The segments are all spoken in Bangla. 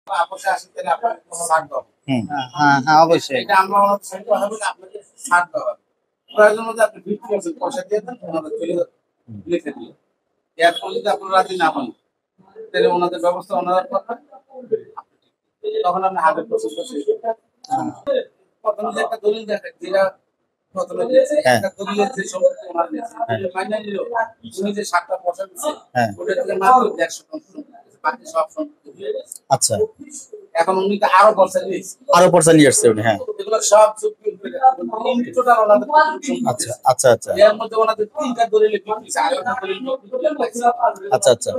আপোষে আসেন তাহলে আপনাকে কোনো ছাড় দেবো। হ্যাঁ হ্যাঁ অবশ্যই। এটা আমরা ওনাদের সঙ্গে কথা বলে আপনাকে ছাড় দেওয়া হবে। প্রয়োজন মধ্যে আপনি 50% পয়সা দিয়ে দেন, ওনাদের চলে যাবে লিখে দিয়ে। এরপর যদি আপনারা রাজি না হন তাহলে ওনাদের ব্যবস্থা ওনারা করবেন, তখন আপনি 100% প্রথমে যে একটা দলিল দেখেন যেটা প্রথমে দিয়েছে, একটা দলিলের যে সম্পত্তি ওনার দিয়েছে মাইনে নিল, উনি যে 7টা পয়সা দিচ্ছে ওটা থেকে মাত্র 100% বাকি সব সম্পত্তি দিয়ে দিয়েছে। আচ্ছা, এখন উনি তো আরো পয়সা নিয়েছে, আরো পয়সা নিয়ে আসছে উনি। হ্যাঁ, এগুলো সব যুক্তি করে টোটাল ওনাদের আচ্ছা আচ্ছা আচ্ছা এর মধ্যে ওনাদের 3টা দলিলে বিক্রি, আর একটা দলিল বিক্রি, আচ্ছা আচ্ছা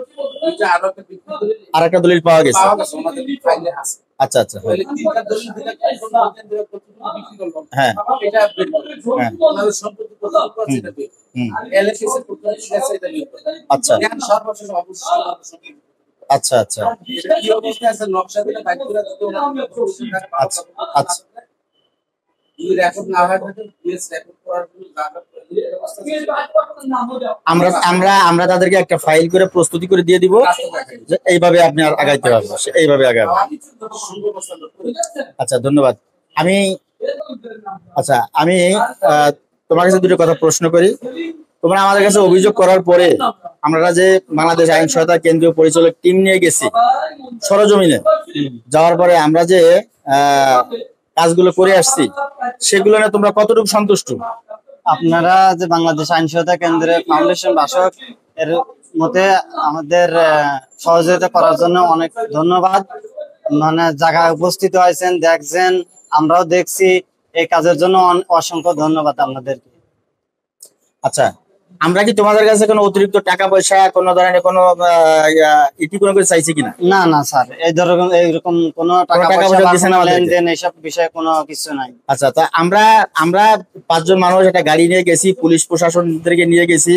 দুইটা আর একটা বিক্রি দলিল আর একটা দলিল পাওয়া গেছে। ওনাদের ফাইলে আছে। আচ্ছা আচ্ছা তাহলে 3টা দলিল দিলে কোন বিক্রি করব, হ্যাঁ এটা বের করবে। ওনাদের সম্পত্তি কত আছে এটা বের করবে, এলএসএস এর কত আছে এটা বের করবে। আচ্ছা এখন সর্বশেষ অবশ্যই ওনাদের সঙ্গে আচ্ছা আচ্ছা এটা কি অবস্থা আছে নকশা দিলে বাইক করে যদি ওনাদের আচ্ছা আচ্ছা এই রেকর্ড না হয় থাকে পিএস রেকর্ড করার জন্য আমরা আমরা আমরা তাদেরকে একটা ফাইল করে প্রস্তুতি করে দিয়ে দিব যে এইভাবে আপনি আর আগাইতে পারবেন, এইভাবে আগাবেন। আচ্ছা ধন্যবাদ। আমি তোমার কাছে দুটো কথা প্রশ্ন করি। তোমরা আমাদের কাছে অভিযোগ করার পরে আমরা যে বাংলাদেশ আইন সহায়তা কেন্দ্রীয় পরিচালক টিম নিয়ে গেছি সরজমিনে, যাওয়ার পরে আমরা যে কাজগুলো করে আসছি সেগুলো নিয়ে তোমরা কতটুকু সন্তুষ্ট? আপনারা যে বাংলাদেশ আইন সহায়তা কেন্দ্রের ফাউন্ডেশন বাসক এর মতে আমাদের সহযোগিতা করার জন্য অনেক ধন্যবাদ। মানে জায়গায় উপস্থিত হয়েছেন, দেখছেন, আমরাও দেখছি, এই কাজের জন্য অসংখ্য ধন্যবাদ আপনাদেরকে। আচ্ছা, আমরা কি তোমাদের কাছে কোনো অতিরিক্ত টাকা পয়সা কোনো ধরনের কোনো ইটি কোনো কিছু চাইছি কিনা? না না স্যার, এইরকম কোনো টাকা পয়সা দিছেন না, লেনদেন এইসব বিষয়ে কোনো কিছু নাই। আচ্ছা, তা আমরা 5 জন মানুষ একটা গাড়ি নিয়ে গেছি, পুলিশ প্রশাসনদেরকে নিয়ে গেছি,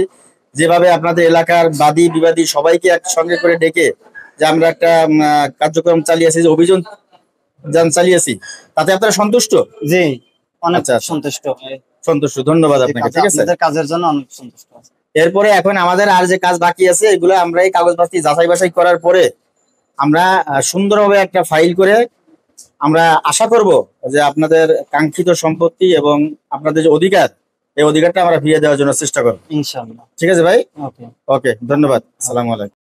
যেভাবে আপনাদের এলাকার বাদী বিবাদী সবাইকে একসঙ্গে করে ডেকে যে আমরা একটা কার্যক্রম চালিয়েছি, যে অভিযান চালিয়েছি, তাতে আপনারা সন্তুষ্ট? জি, অনেক সন্তুষ্ট। ধন্যবাদ আপনাকে। ঠিক আছে, কাজের জন্য অনেক সন্তুষ্ট। এরপরে এখন আমাদের আর যে কাজ বাকি আছে এগুলো আমরা এই কাগজপত্র যাচাই বাছাই করার পরে আমরা সুন্দরভাবে একটা ফাইল করে আমরা আশা করব যে আপনাদের কাঙ্ক্ষিত সম্পত্তি এবং আপনাদের যে অধিকার, এই অধিকারটা আমরা ফিরিয়ে দেওয়ার জন্য চেষ্টা করব ইনশাআল্লাহ। ঠিক আছে ভাই? ওকে, ধন্যবাদ। আসসালামু আলাইকুম।